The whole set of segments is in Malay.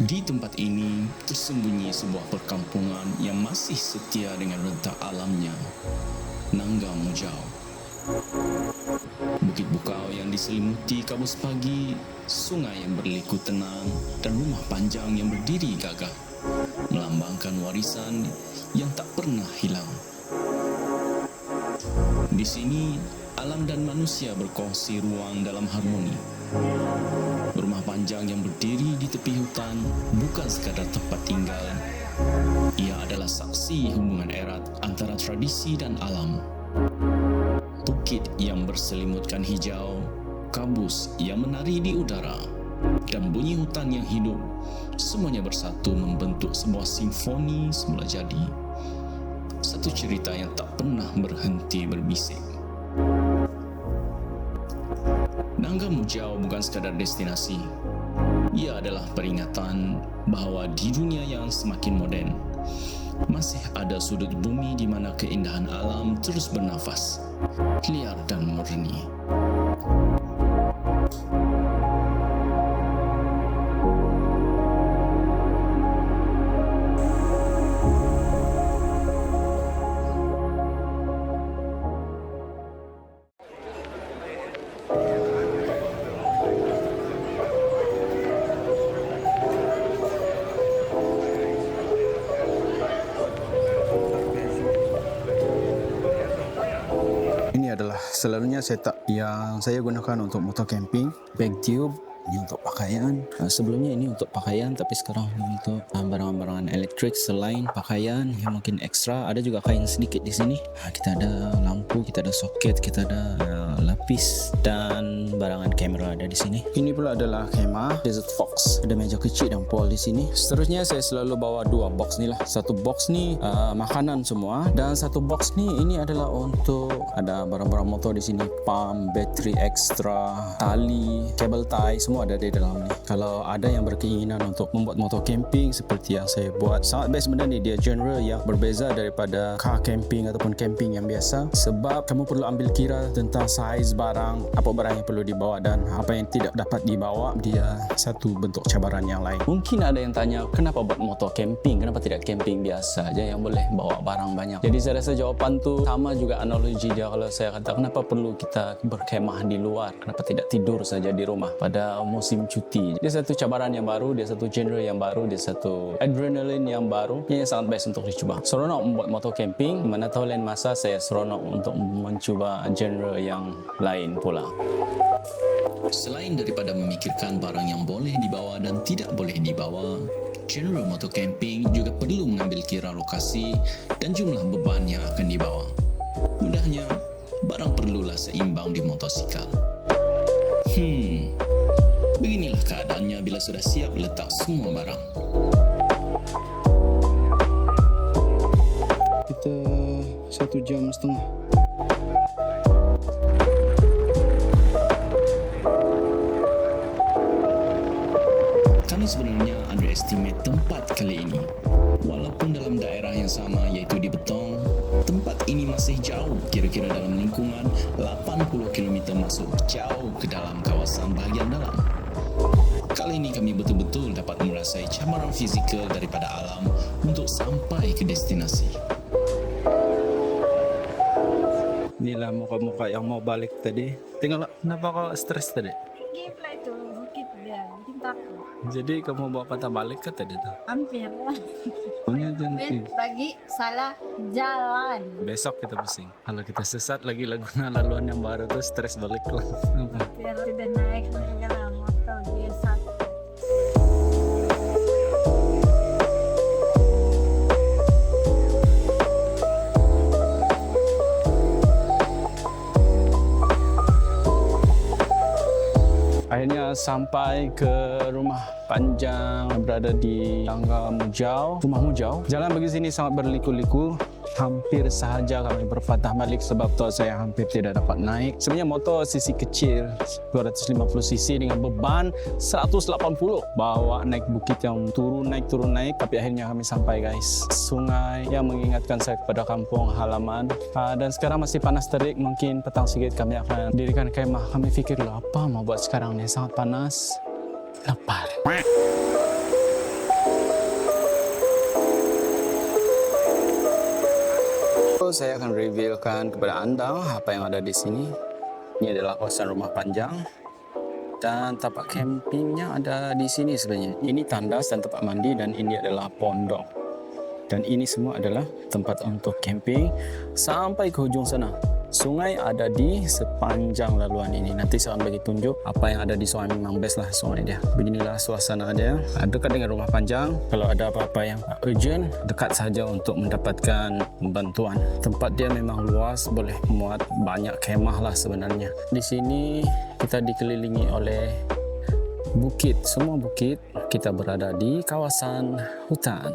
Di tempat ini tersembunyi sebuah perkampungan yang masih setia dengan rentak alamnya, Nangga Mujau. Bukit bukau yang diselimuti kabus pagi, sungai yang berliku tenang, dan rumah panjang yang berdiri gagah, melambangkan warisan yang tak pernah hilang. Di sini, alam dan manusia berkongsi ruang dalam harmoni. Rumah panjang yang berdiri di tepi hutan bukan sekadar tempat tinggal. Ia adalah saksi hubungan erat antara tradisi dan alam. Bukit yang berselimutkan hijau, kabus yang menari di udara, dan bunyi hutan yang hidup, semuanya bersatu membentuk sebuah simfoni semula jadi. Satu cerita yang tak pernah berhenti berbisik. Nangga Mujau bukan sekadar destinasi. Ia adalah peringatan bahawa di dunia yang semakin moden, masih ada sudut bumi di mana keindahan alam terus bernafas, liar dan murni. Ini adalah selalunya setup yang saya gunakan untuk motor camping. Bag tube ini untuk pakaian. Sebelumnya ini untuk pakaian, tapi sekarang ini untuk barang-barang elektrik selain pakaian yang mungkin ekstra. Ada juga kain sedikit di sini. Kita ada lampu, kita ada soket, kita ada lapis dan barangan kamera ada di sini. Ini pula adalah kemah Desert Fox. Ada meja kecil dan pol di sini. Seterusnya saya selalu bawa dua box ni lah. Satu box ni makanan semua, dan satu box ni ini adalah untuk ada barang-barang motor di sini, pump, bateri ekstra, tali, kabel tie, semua ada di dalam ni. Kalau ada yang berkeinginan untuk membuat motor camping seperti yang saya buat, sangat best benda ni. Dia genre yang berbeza daripada car camping ataupun camping yang biasa, sebab kamu perlu ambil kira tentang saiz barang, apa barang yang perlu dibawa dan apa yang tidak dapat dibawa. Dia satu bentuk cabaran yang lain. Mungkin ada yang tanya, kenapa buat motor camping, kenapa tidak camping biasa aja yang boleh bawa barang banyak? Jadi saya rasa jawapan tu sama juga analogi dia kalau saya kata, kenapa perlu kita berkemah di luar, kenapa tidak tidur saja di rumah pada musim cuti. Dia satu cabaran yang baru, dia satu genre yang baru, dia satu adrenalin yang baru yang sangat best untuk dicuba. Seronok membuat motor camping, mana tahu lain masa saya seronok untuk mencuba genre yang lain pula. Selain daripada memikirkan barang yang boleh dibawa dan tidak boleh dibawa, genre motor camping juga perlu mengambil kira lokasi dan jumlah beban yang akan dibawa. Mudahnya, barang perlulah seimbang di motosikal. Beginilah keadaannya bila sudah siap letak semua barang. Kita 1 jam setengah. Kami sebenarnya underestimate tempat kali ini. Walaupun dalam daerah yang sama, iaitu di Betong, tempat ini masih jauh, kira-kira dalam lingkungan 80 km masuk jauh ke dalam kawasan bahagian dalam. Kali ini kami betul-betul dapat merasai cabaran fizikal daripada alam untuk sampai ke destinasi. Inilah muka-muka yang mau balik tadi. Tengoklah, kenapa kau stres tadi? Pergi pula itu bukit dia, bikin takut. Jadi kamu bawa patah balik ke tadi tuh? Hampir lah. Punya janji. Bagi salah jalan. Besok kita pusing. Kalau kita sesat lagi Laguna laluan yang baru tuh stres balik lah. Biar sudah naik segala motor dia satu. Akhirnya sampai ke rumah panjang yang berada di Nangga Mujau, Rumah Mujau. Jalan bagi sini sangat berliku-liku. Hampir sahaja kami berpatah balik sebab tu saya hampir tidak dapat naik. Sebenarnya motor sisi kecil 250 cc dengan beban 180. Bawa naik bukit yang turun naik, tapi akhirnya kami sampai guys. Sungai yang mengingatkan saya kepada kampung halaman. Dan sekarang masih panas terik, mungkin petang sikit kami akan dirikan kemah. Kami fikir apa mau buat sekarang ni, sangat panas, lapar. Saya akan revealkan kepada Anda apa yang ada di sini. Ini adalah kawasan rumah panjang dan tempat campingnya ada di sini sebenarnya. Ini tandas dan tempat mandi dan ini adalah pondok. Dan ini semua adalah tempat untuk camping sampai ke hujung sana. Sungai ada di sepanjang laluan ini. Nanti saya akan bagi tunjuk apa yang ada di sungai. Memang best lah sungai dia. Beginilah suasana dia. Dekat dengan rumah panjang. Kalau ada apa-apa yang urgent, dekat saja untuk mendapatkan bantuan. Tempat dia memang luas, boleh muat banyak kemah lah sebenarnya. Di sini kita dikelilingi oleh bukit. Semua bukit. Kita berada di kawasan hutan.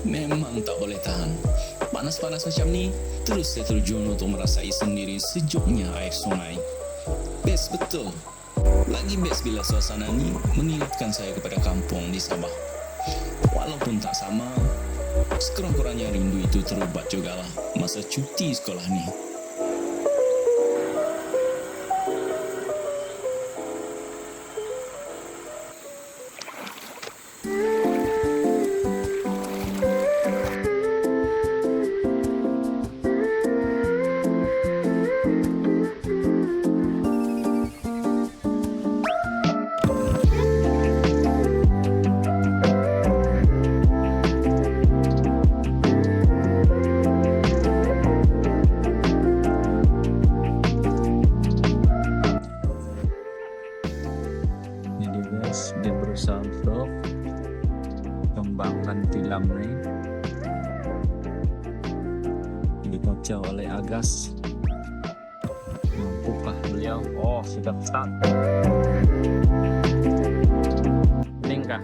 Memang tak boleh tahan. Panas-panas macam ni, terus saya terjun untuk merasai sendiri sejuknya air sungai. Best betul. Lagi best bila suasana ni mengingatkan saya kepada kampung di Sabah. Walaupun tak sama, sekurang-kurangnya rindu itu terubat jugalah masa cuti sekolah ni. Jadi guys, dia berusaha untuk kembangkan tilam ni. Dikocok oleh Agas. Mampukah beliau? Oh, sudah start. Lingkah.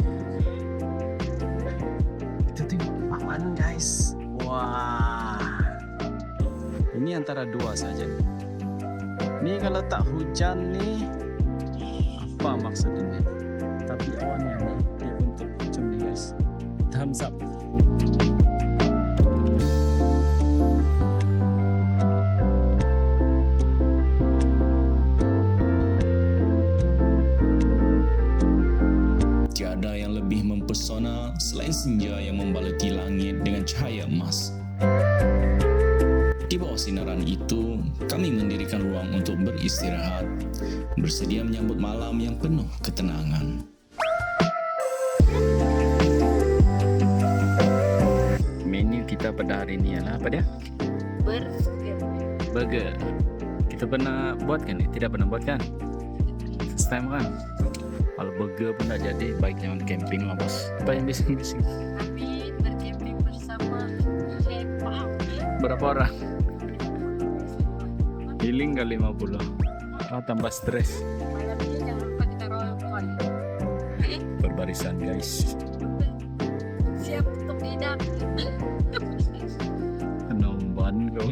Kita tengok paman guys. Wah. Ini antara dua saja. Ni kalau tak hujan ni, apa maksud ini? Tapi awannya ni dia untuk macam ni guys. Thumbs up. Tiada yang lebih mempesona selain senja yang membaluti langit dengan cahaya emas. Di bawah sinaran itu, kami mendirikan ruang untuk beristirahat, bersedia menyambut malam yang penuh ketenangan. Menu kita pada hari ini adalah apa dia? Burger. Kita pernah buat kan? Tidak pernah buat kan? First time kan? Kalau burger pun dah jadi, baik jangan camping lah bos. Apa yang bising-bising? Kami bercamping bersama Chef Pao. Berapa orang? Healing kali 50. Oh, tambah stres. Malam ini jangan lupa kita roll call. Oke? Berbarisan guys. Siap untuk tidak. Penomban kau.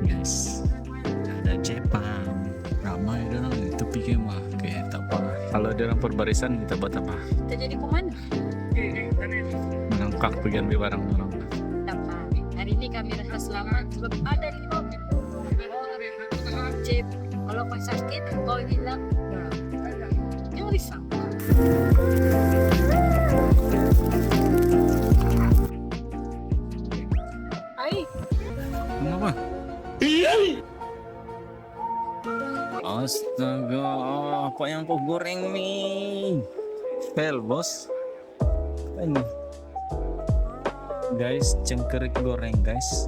Guys, ada Jepang. Ramai dah orang itu pikir mah kayak tak apa. Kalau dia orang perbarisan kita buat apa? Kita jadi pemana? Mengangkat pergi ambil barang orang. Dapat. Hari ini kami rasa selamat sebab ada 5 orang. Chef, kalau kau sakit, kau hilang. Jangan risau. Hai. Kenapa? Astaga, apa yang kau goreng ni? Pel bos. Apa ini? Guys, cengkerik goreng guys.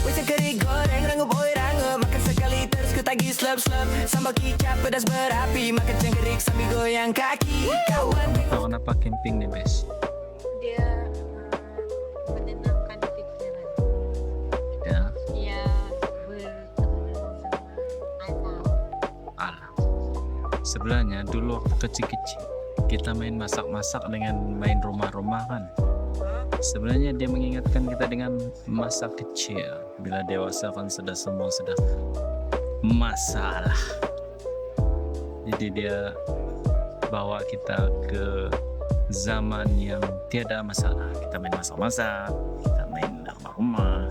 Wajah kering goreng, rangu boy rangu. Makan sekali terus ku tagih slap-slap. Sambal kicap pedas berapi. Makan cengkerik sambil goyang kaki. Kawan Tahu kenapa camping nih guys? Dia menenangkan pikiran. Ya, Dia berteman sama alam. alam. Sebenarnya dulu waktu kecil-kecil kita main masak-masak dengan main rumah-rumah kan. Sebenarnya dia mengingatkan kita dengan masa kecil. Bila dewasa kan sudah semua sudah masalah. Jadi dia bawa kita ke zaman yang tiada masalah. Kita main masak-masak, kita main rumah-rumah.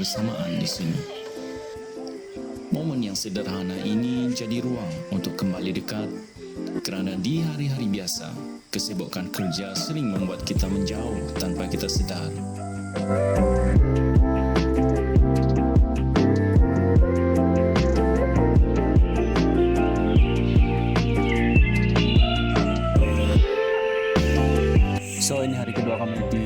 kebersamaan di sini. Momen yang sederhana ini jadi ruang untuk kembali dekat, kerana di hari-hari biasa, kesibukan kerja sering membuat kita menjauh tanpa kita sedar. So ini hari kedua kami di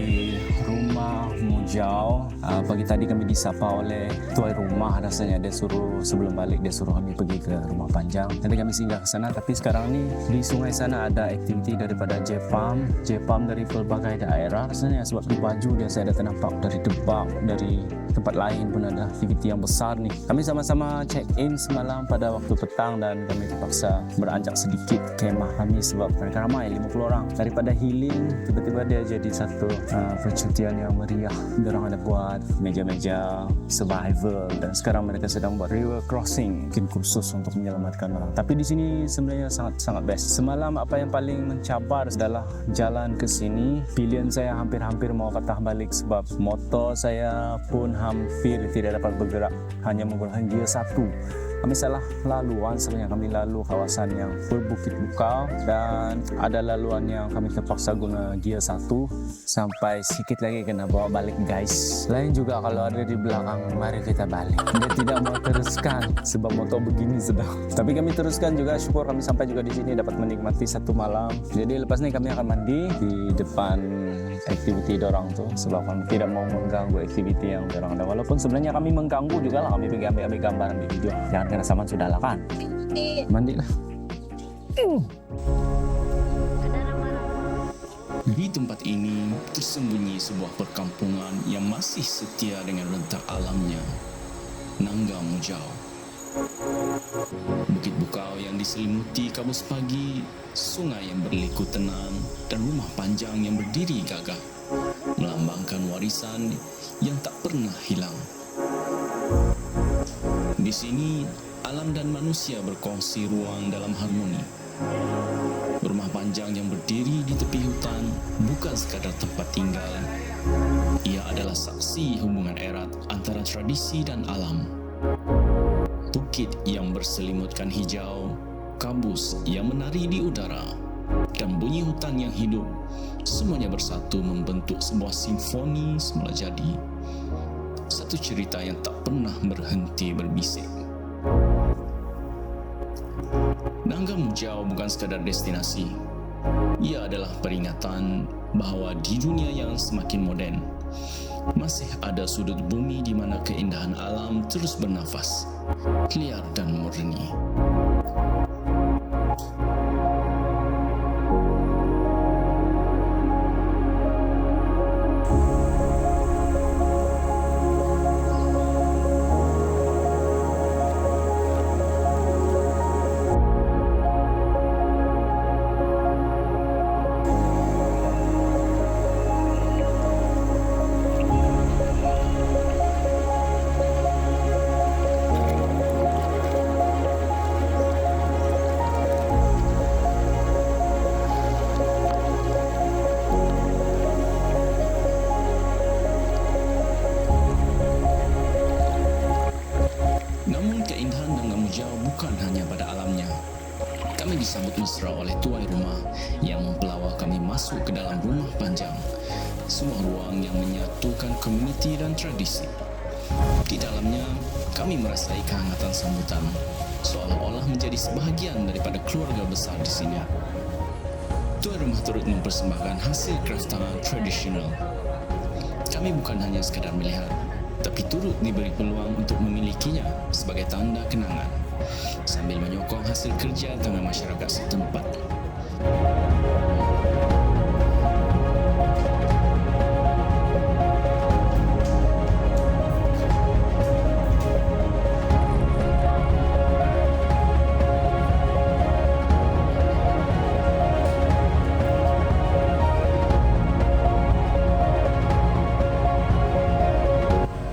rumah Mujau. Pagi tadi kami disapa oleh tuan rumah, rasanya dia suruh sebelum balik dia suruh kami pergi ke rumah panjang. Nanti kami singgah ke sana, tapi sekarang ni di sungai sana ada aktiviti daripada Jepam dari pelbagai daerah. Rasanya sebab di baju dia saya ada nampak dari Debak, dari tempat lain pun ada aktiviti yang besar ni. Kami sama-sama check in semalam pada waktu petang dan kami terpaksa beranjak sedikit kemah kami sebab mereka ramai 50 orang. Daripada healing tiba-tiba dia jadi satu percutian yang meriah. Diorang ada buat meja-meja survival dan sekarang mereka sedang buat river crossing, mungkin kursus untuk menyelamatkan orang. Tapi di sini sebenarnya sangat best. Semalam apa yang paling mencabar adalah jalan ke sini. Pilihan saya hampir-hampir mau patah balik sebab motor saya pun hampir tidak dapat bergerak, hanya menggunakan gear 1. Kami salah laluan sebenarnya, kami lalu kawasan yang berbukit bukau dan ada laluan yang kami terpaksa guna gear 1 sampai sikit lagi kena bawa balik guys. Lain juga kalau ada di belakang, mari kita balik. Dia tidak mau teruskan sebab motor begini sedang. Tapi kami teruskan juga, syukur kami sampai juga di sini dapat menikmati satu malam. Jadi lepas ni kami akan mandi di depan aktiviti dorang tu sebab kami tidak mau mengganggu aktiviti yang dorang ada. Walaupun sebenarnya kami mengganggu juga lah, kami pergi ambil gambar, ambil video. Jangan kena saman sudah lah kan. Mandi lah. Di tempat ini tersembunyi sebuah perkampungan yang masih setia dengan rentak alamnya, Nangga Mujau. Bukit bukau yang diselimuti kabus pagi, sungai yang berliku tenang, dan rumah panjang yang berdiri gagah, melambangkan warisan yang tak pernah hilang. Di sini, alam dan manusia berkongsi ruang dalam harmoni. Rumah panjang yang berdiri di tepi hutan bukan sekadar tempat tinggal. Ia adalah saksi hubungan erat antara tradisi dan alam. Bukit yang berselimutkan hijau, kabus yang menari di udara, dan bunyi hutan yang hidup, semuanya bersatu membentuk sebuah simfoni semula jadi. Satu cerita yang tak pernah berhenti berbisik. Nangga Mujau bukan sekadar destinasi. Ia adalah peringatan bahawa di dunia yang semakin moden, masih ada sudut bumi di mana keindahan alam terus bernafas, liar dan murni. bukan hanya pada alamnya. Kami disambut mesra oleh tuai rumah yang mempelawak kami masuk ke dalam rumah panjang, sebuah ruang yang menyatukan komuniti dan tradisi. Di dalamnya, kami merasai kehangatan sambutan, seolah-olah menjadi sebahagian daripada keluarga besar di sini. Tuan rumah turut mempersembahkan hasil kraft tangan tradisional. Kami bukan hanya sekadar melihat, tapi turut diberi peluang untuk memilikinya sebagai tanda kenangan, sambil menyokong hasil kerja tangan masyarakat setempat.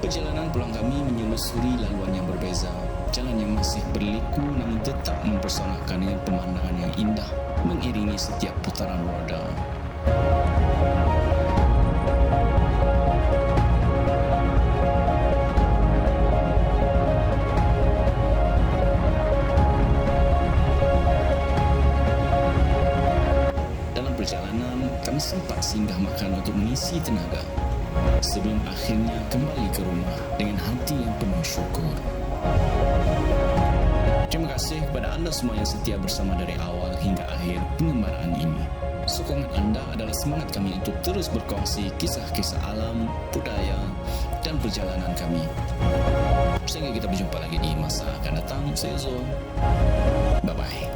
Perjalanan pulang kami menyelusuri laluan yang berbeza, jalan yang masih berliku namun tetap mempersonakan dengan pemandangan yang indah mengiringi setiap putaran roda. singgah makan untuk mengisi tenaga sebelum akhirnya kembali ke rumah dengan hati yang penuh syukur. Terima kasih kepada anda semua yang setia bersama dari awal hingga akhir pengembaraan ini. Sokongan anda adalah semangat kami untuk terus berkongsi kisah-kisah alam, budaya, dan perjalanan kami. Sehingga kita berjumpa lagi di masa akan datang. Saya Zul. Bye-bye.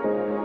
Thank you.